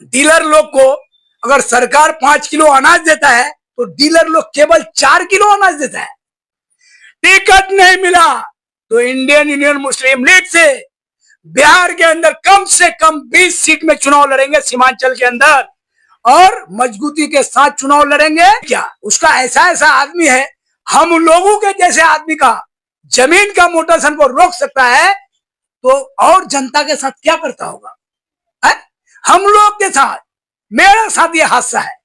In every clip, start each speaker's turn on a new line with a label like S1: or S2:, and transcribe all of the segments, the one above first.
S1: Dealer लोग को अगर सरकार 5 किलो अनाज देता है तो डीलर लोग केवल 4 किलो अनाज देता है। टिकट नहीं मिला तो इंडियन यूनियन मुस्लिम लीग से बिहार के अंदर कम से कम 20 सीट में चुनाव लड़ेंगे, सीमांचल के अंदर, और मजबूती के साथ चुनाव लड़ेंगे। क्या उसका ऐसा ऐसा आदमी है, हम लोगों के जैसे आदमी का जमीन का मोटरसाइकिल को रोक सकता है, तो और जनता के साथ क्या करता होगा है? हम लोग के साथ, मेरे साथ ये हादसा है।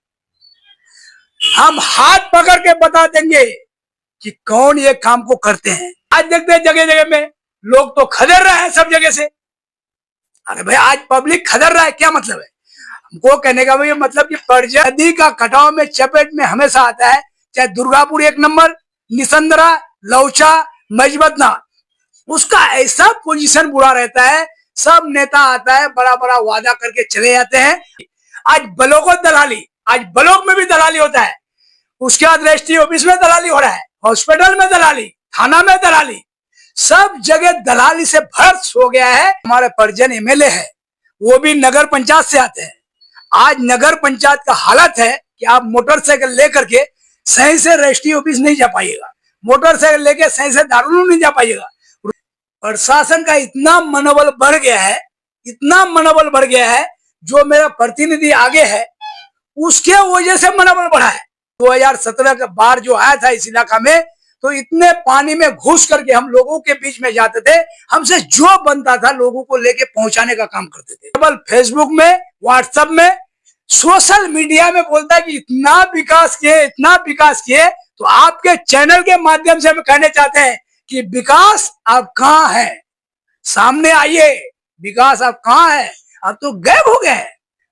S1: हम हाथ पकड़ के बता देंगे कि कौन ये काम को करते हैं। आज देखते हैं जगह जगह में लोग तो खदेड़ रहे हैं सब जगह से। अरे भाई, आज पब्लिक खदेड़ रहा है, क्या मतलब है? हमको कहने का भाई मतलब कि परजा नदी का कटाव में चपेट में हमेशा आता है, चाहे दुर्गापुर 1 नंबर, निसंदरा, लौचा, मजबतना, उसका ऐसा पोजीशन बुरा रहता है। सब नेता आता है, बड़ा बड़ा वादा करके चले जाते हैं। आज ब्लॉक दलाली, आज ब्लॉक में भी दलाली होता है, उसके बाद रजिस्ट्री ऑफिस में दलाली हो रहा है, हॉस्पिटल में दलाली, थाना में दलाली, सब जगह दलाली से भर्स हो गया है। हमारे परिजन एमएलए है, वो भी नगर पंचायत से आते हैं। आज नगर पंचायत का हालत है कि आप मोटरसाइकिल लेकर के सही से रजिस्ट्री ऑफिस नहीं जा पाइएगा, मोटरसाइकिल लेके सही से दारुल नहीं जा पाइएगा। प्रशासन का इतना मनोबल बढ़ गया है, इतना मनोबल बढ़ गया है, जो मेरा प्रतिनिधि आगे है उसके वजह से मनोबल बढ़ा है। 2017 का बाढ़ जो आया था इस इलाका में, तो इतने पानी में घुस करके हम लोगों के बीच में जाते थे, हमसे जो बनता था लोगों को लेके पहुंचाने का काम करते थे। केवल फेसबुक में, व्हाट्सएप में, सोशल मीडिया में बोलता है कि इतना विकास किए, इतना विकास किए। तो आपके चैनल के माध्यम से हम कहने चाहते हैं कि विकास आप कहाँ है? सामने आइए, विकास आप कहाँ है? आप तो गायब हो गए,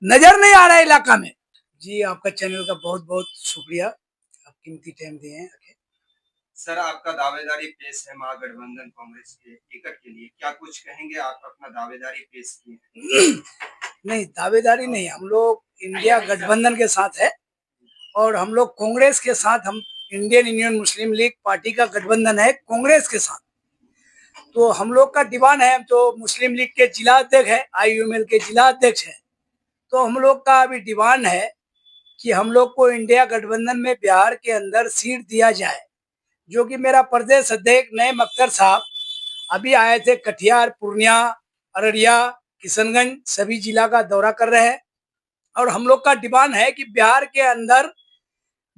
S1: नजर नहीं आ रहा है इलाका में। जी, आपका चैनल का बहुत बहुत शुक्रिया, आप कीमती टाइम दिए हैं।
S2: सर, आपका दावेदारी पेश है महागठबंधन कांग्रेस के टिकट के लिए, क्या कुछ कहेंगे? आप अपना दावेदारी पेश किए।
S1: नहीं, दावेदारी नहीं, हम लोग इंडिया गठबंधन के साथ है, और हम लोग कांग्रेस के साथ, हम इंडियन यूनियन मुस्लिम लीग पार्टी का गठबंधन है कांग्रेस के साथ। तो हम लोग का दीवान है, तो मुस्लिम लीग के जिला अध्यक्ष है, IUML के जिला अध्यक्ष है। तो हम लोग का अभी दीवान है कि हम लोग को इंडिया गठबंधन में बिहार के अंदर सीट दिया जाए, जो कि मेरा प्रदेश अध्यक्ष नईम अख्तर साहब अभी आए थे। कटिहार, पूर्णिया, अररिया, किशनगंज सभी जिला का दौरा कर रहे हैं, और हम लोग का डिमांड है कि बिहार के अंदर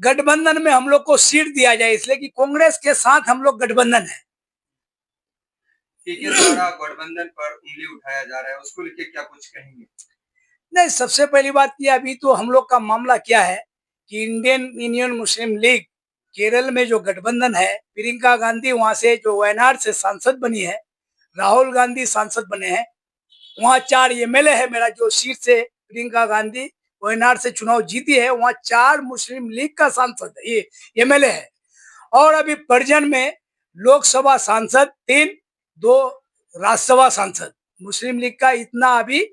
S1: गठबंधन में हम लोग को सीट दिया जाए, इसलिए कि कांग्रेस के साथ हम लोग गठबंधन है।
S2: के द्वारा गठबंधन पर उंगली उठाया जा रहा है, उसको लेकर क्या कुछ कहेंगे?
S1: नहीं, सबसे पहली बात की, अभी तो हम लोग का मामला क्या है कि इंडियन यूनियन मुस्लिम लीग केरल में जो गठबंधन है, प्रियंका गांधी वहां से जो वायनाड से सांसद बनी है, राहुल गांधी सांसद बने हैं, वहाँ 4 एमएलए है मेरा, जो सीट से प्रियंका गांधी वायनाड से चुनाव जीती है, वहाँ 4 मुस्लिम लीग का सांसद है, ये एमएलए है। और अभी परिजन में लोकसभा सांसद 3, 2 राज्यसभा सांसद, मुस्लिम लीग का इतना अभी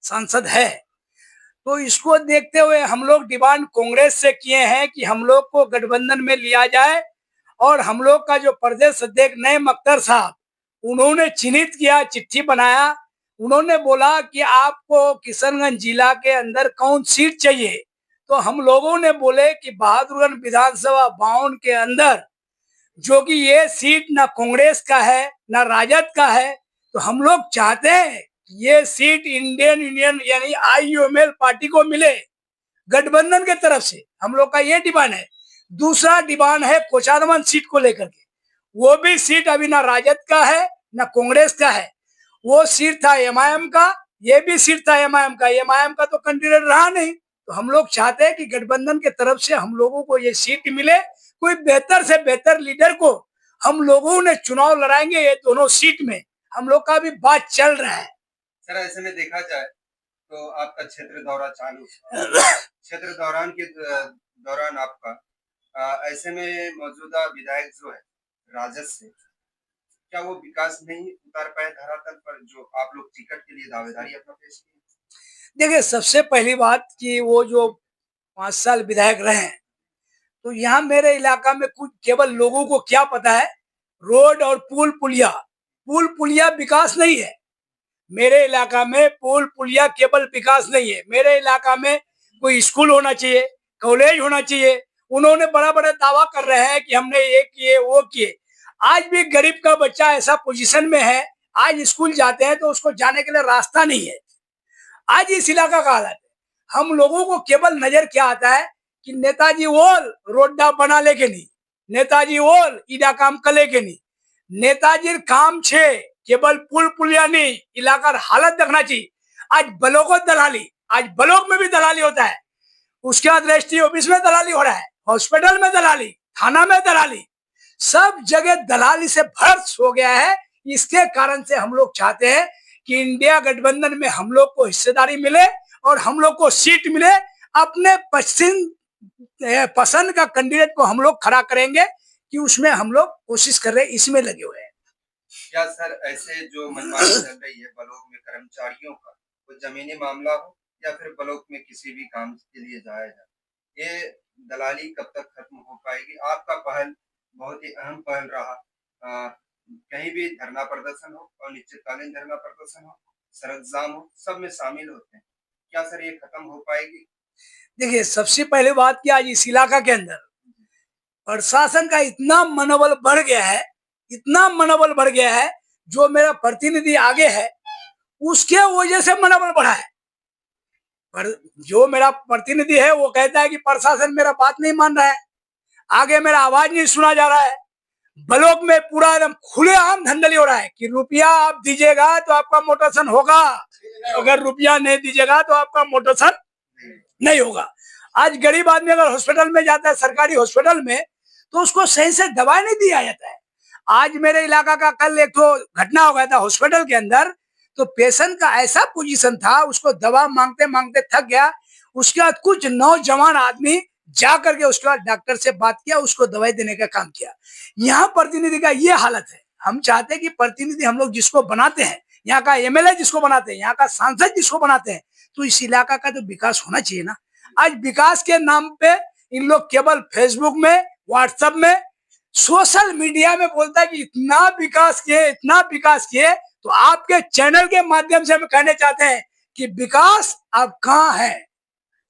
S1: सांसद है। तो इसको देखते हुए हम लोग डिमांड कांग्रेस से किए हैं कि हम लोग को गठबंधन में लिया जाए, और हम लोग का जो प्रदेश अध्यक्ष नईम अख्तर साहब, उन्होंने चिन्हित किया, चिट्ठी बनाया, उन्होंने बोला कि आपको किशनगंज जिला के अंदर कौन सीट चाहिए। तो हम लोगों ने बोले कि बहादुरगंज विधानसभा 52 के अंदर, जो कि ये सीट ना कांग्रेस का है ना राजद का है, तो हम लोग चाहते हैं ये सीट इंडियन यूनियन यानी IUML पार्टी को मिले गठबंधन के तरफ से। हम लोग का ये डिमांड है। दूसरा डिमांड है कोचारमन सीट को लेकर के, वो भी सीट अभी ना राजद का है ना कांग्रेस का है, वो सीट था MIM का, ये भी सीट था MIM का। MIM का तो कैंडिडेट रहा नहीं, तो हम लोग चाहते हैं कि गठबंधन के तरफ से हम लोगों को ये सीट मिले, कोई बेहतर से बेहतर लीडर को हम लोगों ने चुनाव लड़ाएंगे ये दोनों सीट में, हम लोग का भी बात चल रहा है।
S2: सर, ऐसे में देखा जाए तो आपका क्षेत्र दौरा चालू क्षेत्र दौरान आपका ऐसे में मौजूदा विधायक जो है राजद से, क्या वो विकास नहीं उतार पाए धरातल पर, जो आप लोग टिकट के लिए दावेदारी अपना पेश किए?
S1: देखिए, सबसे पहली बात कि वो जो 5 साल विधायक रहे हैं, तो यहाँ मेरे इलाका में कुछ केवल लोगों को क्या पता है, रोड और पुल पुलिया विकास नहीं है। मेरे इलाका में पुल पुलिया केवल विकास नहीं है, मेरे इलाका में कोई स्कूल होना चाहिए, कॉलेज होना चाहिए। उन्होंने बड़ा बड़ा दावा कर रहे हैं कि हमने ये किए वो किए। आज भी गरीब का बच्चा ऐसा पोजीशन में है, आज स्कूल जाते हैं तो उसको जाने के लिए रास्ता नहीं है। आज इस इलाका का हालत है। हम लोगों को केवल नजर क्या आता है कि नेताजी ओल रोडा बना ले के नहीं, नेताजी ओल ईडा काम कले के नहीं, नेताजी काम छे केवल पुल पुलिया नहीं, इलाका हालत देखना चाहिए। आज ब्लॉक दलाली, आज ब्लॉक में भी दलाली होता है, उसके बाद रजिस्ट्री ऑफिस में दलाली हो रहा है, हॉस्पिटल में दलाली, थाना में दलाली, सब जगह दलाली से भर्स हो गया है। इसके कारण से हम लोग चाहते हैं कि इंडिया गठबंधन में हम लोग को हिस्सेदारी मिले और हम लोग को सीट मिले। अपने पसंद का कैंडिडेट को हम लोग खड़ा करेंगे कि उसमें हम लोग कोशिश कर रहे हैं, इसमें लगे हुए हैं।
S2: क्या सर ऐसे जो मनमानी चल रही है ब्लॉक में कर्मचारियों का, वो जमीनी मामला हो या फिर ब्लॉक में किसी भी काम के लिए जाया जाए, ये दलाली कब तक खत्म हो पाएगी? आपका पहल बहुत ही अहम पहल रहा। कहीं भी धरना प्रदर्शन हो, अनिश्चितकालीन धरना प्रदर्शन हो, सड़क जाम हो, सब में शामिल होते हैं। क्या सर ये खत्म हो पाएगी?
S1: देखिए, सबसे पहले बात कि आज इस इलाका के अंदर प्रशासन का इतना मनोबल बढ़ गया है, इतना मनोबल बढ़ गया है, जो मेरा प्रतिनिधि आगे है उसके वजह से मनोबल बढ़ा है। पर जो मेरा प्रतिनिधि है वो कहता है कि प्रशासन मेरा बात नहीं मान रहा है, आगे मेरा आवाज नहीं सुना जा रहा है। ब्लॉक में पूरा एकदम खुलेआम धंधली हो रहा है कि रुपया आप दीजिएगा तो आपका मोटेशन होगा, अगर रुपया नहीं दीजिएगा तो आपका मोटेशन नहीं होगा। आज गरीब आदमी अगर हॉस्पिटल में जाता है, सरकारी हॉस्पिटल में, तो उसको सही से दवाई नहीं दिया जाता है। आज मेरे इलाका का कल एक तो घटना हो गया था हॉस्पिटल के अंदर, तो पेशेंट का ऐसा पोजीशन था, उसको दवा मांगते मांगते थक गया। उसके बाद कुछ नौजवान आदमी जा करके उसके बाद डॉक्टर से बात किया, उसको दवाई देने का काम किया। यहाँ प्रतिनिधि का ये हालत है। हम चाहते हैं कि प्रतिनिधि हम लोग जिसको बनाते हैं, यहाँ का एमएलए जिसको बनाते हैं, यहाँ का सांसद जिसको बनाते हैं, तो इस इलाका का तो विकास होना चाहिए ना। आज विकास के नाम पे इन लोग केवल फेसबुक में, व्हाट्सएप में, सोशल मीडिया में बोलता है कि इतना विकास किए, इतना विकास किए। तो आपके चैनल के माध्यम से हम कहने चाहते हैं कि विकास अब कहाँ है,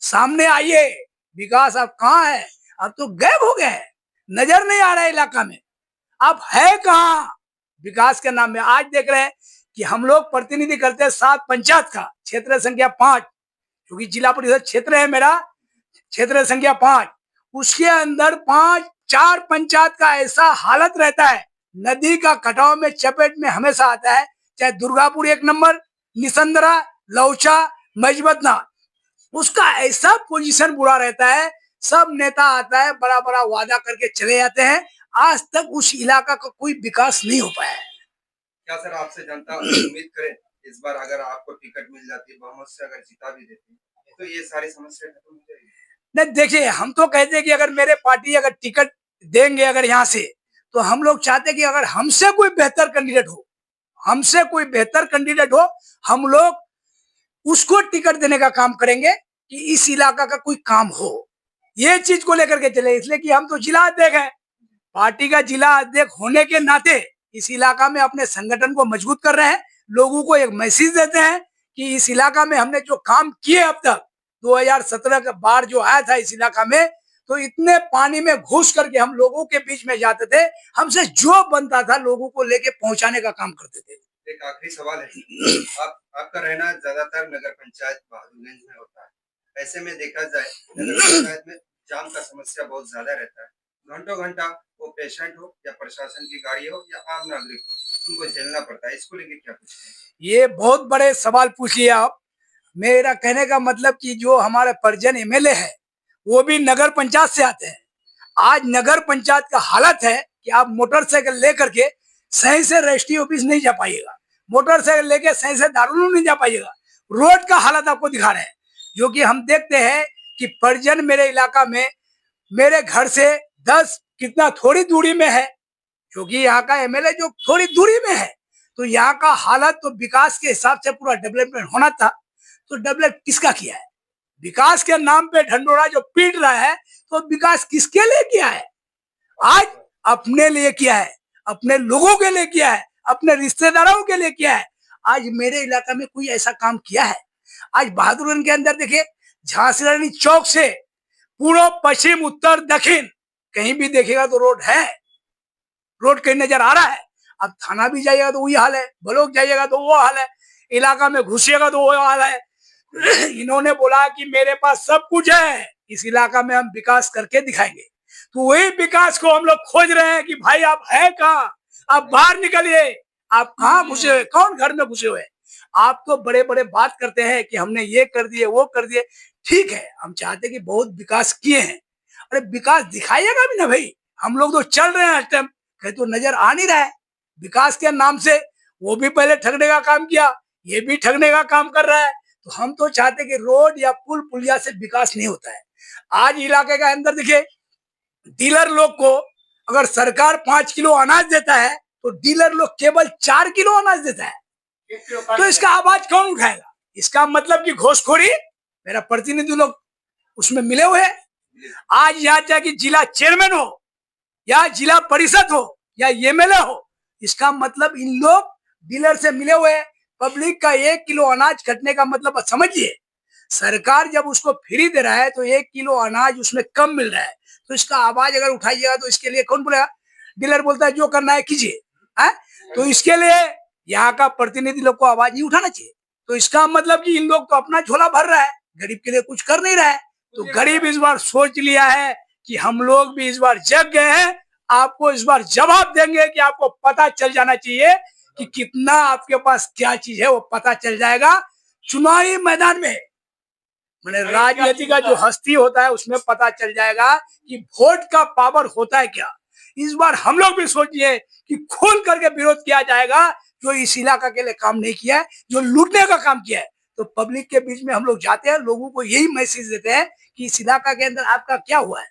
S1: सामने आइए। विकास अब कहाँ है? अब तो गायब हो गए, नजर नहीं आ रहा है इलाका में। अब है कहाँ विकास के नाम में? आज देख रहे हैं कि हम लोग प्रतिनिधि करते हैं 7 पंचायत का, क्षेत्र संख्या 5, क्योंकि जिला परिषद क्षेत्र है मेरा, क्षेत्र संख्या 5, उसके अंदर 4 पंचायत का ऐसा हालत रहता है, नदी का कटाव में चपेट में हमेशा आता है। चाहे दुर्गापुर 1 नंबर, निसंदरा, लौचा, मजबतना, उसका ऐसा पोजीशन बुरा रहता है। सब नेता आता है, बड़ा बड़ा वादा करके चले जाते हैं, आज तक उस इलाका का कोई विकास नहीं हो पाया है।
S2: क्या सर आपसे जनता उम्मीद करे इस बार अगर आपको टिकट मिल जाती है, बहुमत से अगर जिता भी देती है, तो ये सारी समस्या खत्म हो जाएगी?
S1: नहीं, देखिए, हम तो कहते हैं कि अगर मेरे पार्टी अगर टिकट देंगे अगर यहाँ से, तो हम लोग चाहते हैं कि अगर हमसे कोई बेहतर कैंडिडेट हो, हमसे कोई बेहतर कैंडिडेट हो, हम लोग उसको टिकट देने का काम करेंगे कि इस इलाका का कोई काम हो। ये चीज को लेकर के चले, इसलिए कि हम तो जिला अध्यक्ष हैं, पार्टी का जिला अध्यक्ष होने के नाते इस इलाका में अपने संगठन को मजबूत कर रहे हैं, लोगों को एक मैसेज देते हैं कि इस इलाका में हमने जो काम किए अब तक, 2017 का बाढ़ जो आया था इस इलाका में, तो इतने पानी में घुस करके हम लोगों के बीच में जाते थे, हमसे जो बनता था लोगों को लेके पहुंचाने का काम करते थे।
S2: एक आखिरी सवाल है, आपका रहना ज्यादातर नगर पंचायत बहादुरगंज में होता है। ऐसे में देखा जाए नगर पंचायत में जाम का समस्या बहुत ज्यादा रहता है, घंटों घंटा वो पेशेंट हो या प्रशासन की गाड़ी हो या आम नागरिक हो, उनको झेलना पड़ता है। इसको लेके क्या कुछ है?
S1: ये बहुत बड़े सवाल पूछ लिया आप। मेरा कहने का मतलब कि जो हमारे परिजन एमएलए है वो भी नगर पंचायत से आते हैं। आज नगर पंचायत का हालत है कि आप मोटरसाइकिल लेकर के सही से रजिस्ट्री ऑफिस नहीं जा पाइएगा, मोटरसाइकिल लेके सही से दारुल नहीं जा पाइएगा। रोड का हालत आपको दिखा रहे हैं, जो कि हम देखते हैं कि परिजन मेरे इलाका में, मेरे घर से 10 कितना थोड़ी दूरी में है, क्योंकि यहाँ का एमएलए जो थोड़ी दूरी में है, तो यहाँ का हालत तो विकास के हिसाब से पूरा डेवलपमेंट होना था, तो डेवलप किसका किया है? विकास के नाम पे ढंडोरा जो पीट रहा है, तो विकास किसके लिए किया है? आज अपने लिए किया है, अपने लोगों के लिए किया है, अपने रिश्तेदारों के लिए किया है। आज मेरे इलाका में कोई ऐसा काम किया है? आज बहादुरगंज के अंदर देखिए, झांसी रानी चौक से पूर्व पश्चिम उत्तर दक्षिण कहीं भी देखेगा तो रोड है, रोड कहीं नजर आ रहा है। अब थाना भी जाइएगा तो वही हाल है, ब्लॉक जाइएगा तो वो हाल है, इलाका में घुसिएगा तो वो हाल है। इन्होंने बोला कि मेरे पास सब कुछ है, इस इलाका में हम विकास करके दिखाएंगे। तो वही विकास को हम लोग खोज रहे हैं कि भाई आप है कहाँ, आप बाहर निकलिए, आप कहाँ घुसे हुए, कौन घर में घुसे हुए? आप तो बड़े बड़े बात करते हैं कि हमने ये कर दिए वो कर दिए। ठीक है, हम चाहते कि बहुत विकास किए हैं, अरे विकास दिखाइएगा भी ना भाई। हम लोग तो चल रहे हैं इस टाइम, कहीं तो नजर आ नहीं रहा है विकास के नाम से। वो भी पहले ठगने का काम किया, ये भी ठगने का काम कर रहा है। तो हम तो चाहते कि रोड या पुल पुलिया से विकास नहीं होता है। आज इलाके का अंदर देखिए, डीलर लोग को अगर सरकार 5 किलो अनाज देता है तो डीलर लोग केवल 4 किलो अनाज देता है। तो इसका आवाज कौन उठाएगा? इसका मतलब कि घोषखोरी, मेरा प्रतिनिधि लोग उसमें मिले हुए हैं। आज यहाँ चाहे कि जिला चेयरमैन हो या जिला परिषद हो या एमएलए हो, इसका मतलब इन लोग डीलर से मिले हुए हैं। पब्लिक का 1 किलो अनाज कटने का मतलब समझिए, सरकार जब उसको फ्री दे रहा है तो 1 किलो अनाज उसमें कम मिल रहा है। तो इसका आवाज अगर उठाइएगा तो इसके लिए कौन बोलेगा? डीलर बोलता है जो करना है कीजिए, है? तो इसके लिए यहाँ का प्रतिनिधि लोग को आवाज नहीं उठाना चाहिए। तो इसका मतलब कि इन लोग तो अपना झोला भर रहा है, गरीब के लिए कुछ कर नहीं रहा है। तो गरीब इस बार सोच लिया है कि हम लोग भी इस बार जग गए हैं, आपको इस बार जवाब देंगे कि आपको पता चल जाना चाहिए कि कितना आपके पास क्या चीज है, वो पता चल जाएगा चुनावी मैदान में। मैंने राजनीति का जो हस्ती होता है उसमें पता चल जाएगा कि वोट का पावर होता है क्या। इस बार हम लोग भी सोचिए कि खोल करके विरोध किया जाएगा जो इस इलाका के लिए काम नहीं किया है, जो लूटने का काम किया है। तो पब्लिक के बीच में हम लोग जाते हैं, लोगों को यही मैसेज देते हैं कि इस इलाका के अंदर आपका क्या हुआ है।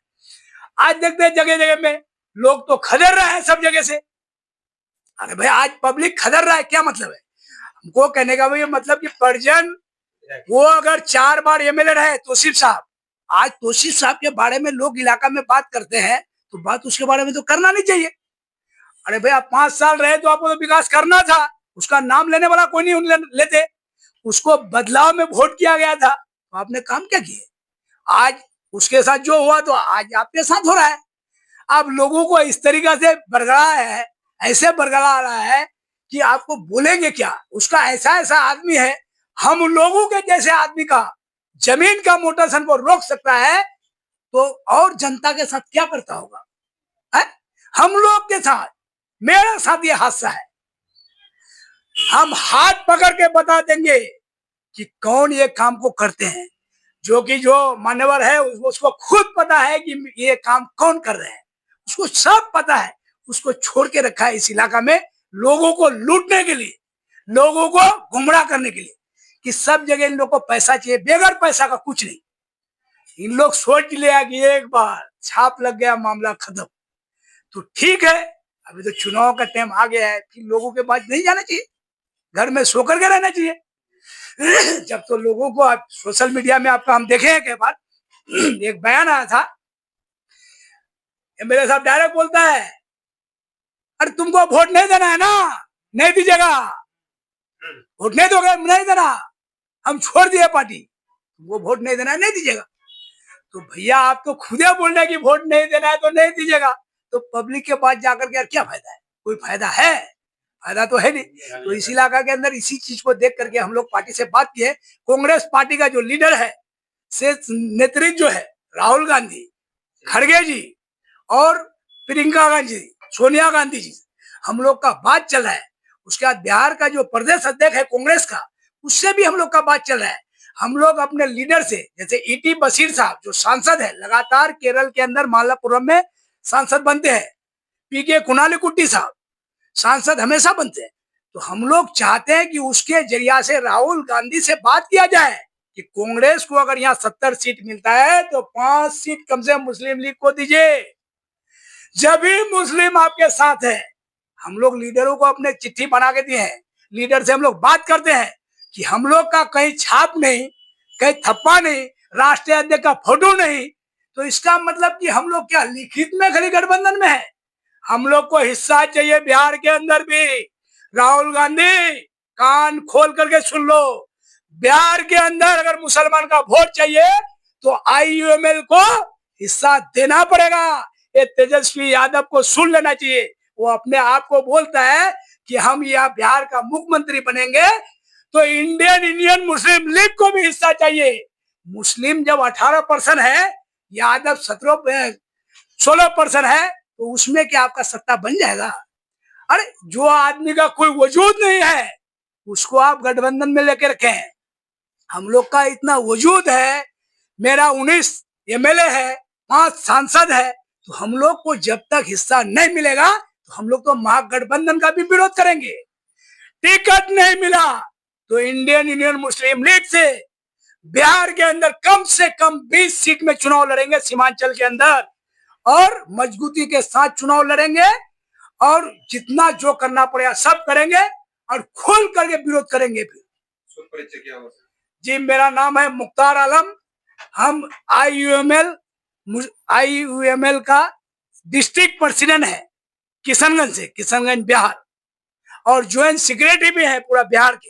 S1: आज देखते हैं जगह जगह में लोग तो खदेड़ रहे हैं सब जगह से। अरे भाई, आज पब्लिक खदेड़ रहा है, क्या मतलब है? हमको कहने का भाई मतलब कि परजन वो अगर 4 बार एमएलए रहे तौसीफ साहब, आज तौसीफ साहब के बारे में लोग इलाका में बात करते हैं तो बात उसके बारे में तो करना नहीं चाहिए। अरे भाई, आप 5 साल रहे तो आपको तो विकास करना था, उसका नाम लेने वाला कोई नहीं लेते। उसको बदलाव में वोट किया गया था, तो आपने काम क्या किए? आज उसके साथ जो हुआ तो आज आपके साथ हो रहा है। आप लोगों को इस तरीका से बरगड़ा है, ऐसे बरगड़ा रहा है कि आपको बोलेंगे क्या। उसका ऐसा ऐसा आदमी है, हम लोगों के जैसे आदमी का जमीन का मोटरसाइकिल को रोक सकता है, तो और जनता के साथ क्या करता होगा है? हम लोग के साथ, मेरे साथ ये हादसा है। हम हाथ पकड़ के बता देंगे कि कौन ये काम को करते हैं। जो मान्यवर है उसको खुद पता है कि ये काम कौन कर रहे हैं, उसको सब पता है। उसको छोड़ के रखा है इस इलाका में लोगों को लूटने के लिए, लोगों को गुमराह करने के लिए कि सब जगह इन लोग को पैसा चाहिए, बेगर पैसा का कुछ नहीं। इन लोग सोच लिया कि एक बार छाप लग गया मामला खत्म। तो ठीक है, अभी तो चुनाव का टाइम आ गया है, फिर लोगों के पास नहीं जाना चाहिए, घर में सो करके रहना चाहिए। जब तो लोगों को आप सोशल मीडिया में आपका हम देखे हैं कई बार, एक बयान आया था, मेरे साहब डायरेक्ट बोलता है, अरे तुमको वोट नहीं देना है ना, नहीं दीजिएगा, वोट नहीं दोगे, नहीं देना, हम छोड़ दिए पार्टी, वो वोट नहीं देना है, नहीं दीजिएगा। तो भैया आप तो खुदे बोल रहे कि वोट नहीं देना है तो नहीं दीजिएगा, तो पब्लिक के पास जाकर के यार क्या फायदा है? कोई फायदा है? फायदा तो है नहीं। तो इस इलाका के अंदर इसी चीज को देख करके हम लोग पार्टी से बात किए। कांग्रेस पार्टी का जो लीडर है, से नेतृत्व जो है राहुल गांधी, खड़गे जी और प्रियंका गांधी, सोनिया गांधी जी, हम लोग का बात चल रहा है। उसके बाद बिहार का जो प्रदेश अध्यक्ष है कांग्रेस का, उससे भी हम लोग का बात चल रहा है। हम लोग अपने लीडर से, जैसे ईटी बशीर साहब जो सांसद है, लगातार केरल के अंदर मालापुरम में सांसद बनते हैं, पीके कुणालिकुट्टी साहब सांसद हमेशा बनते हैं। तो हम लोग चाहते हैं कि उसके जरिया से राहुल गांधी से बात किया जाए कि कांग्रेस को अगर यहाँ 70 सीट मिलता है तो 5 सीट कम से कम मुस्लिम लीग को दीजिए। जब भी मुस्लिम आपके साथ है, हम लोग लीडरों को अपने चिट्ठी बना के दिए हैं, लीडर से हम लोग बात करते हैं कि हम लोग का कहीं छाप नहीं, कहीं थप्पा नहीं, राष्ट्रीय अध्यक्ष का फोटो नहीं। तो इसका मतलब कि हम लोग क्या लिखित में खाली गठबंधन में है? हम लोग को हिस्सा चाहिए बिहार के अंदर भी। राहुल गांधी कान खोल करके सुन लो, बिहार के अंदर अगर मुसलमान का वोट चाहिए तो IUML को हिस्सा देना पड़ेगा। ये तेजस्वी यादव को सुन लेना चाहिए। वो अपने आप को बोलता है कि हम यहाँ बिहार का मुख्यमंत्री बनेंगे, तो इंडियन मुस्लिम लीग को भी हिस्सा चाहिए। मुस्लिम जब 18% है, यादव 16% है, तो उसमें क्या आपका सत्ता बन जाएगा? अरे जो आदमी का कोई वजूद नहीं है उसको आप गठबंधन में लेकर रखें। हम लोग का इतना वजूद है, मेरा 19 MLA है, 5 सांसद है, तो हम लोग को जब तक हिस्सा नहीं मिलेगा तो हम लोग तो महागठबंधन का भी विरोध करेंगे। टिकट नहीं मिला तो इंडियन मुस्लिम लीग से बिहार के अंदर कम से कम 20 सीट में चुनाव लड़ेंगे, सीमांचल के अंदर, और मजबूती के साथ चुनाव लड़ेंगे और जितना जो करना पड़ेगा सब करेंगे और खुल करके विरोध करेंगे। फिर
S2: परिचय क्या हो?
S1: जी, मेरा नाम है मुख्तार आलम। हम IUML का डिस्ट्रिक्ट प्रेसिडेंट है किशनगंज से, किशनगंज बिहार, और ज्वाइंट सेक्रेटरी भी है पूरा बिहार के।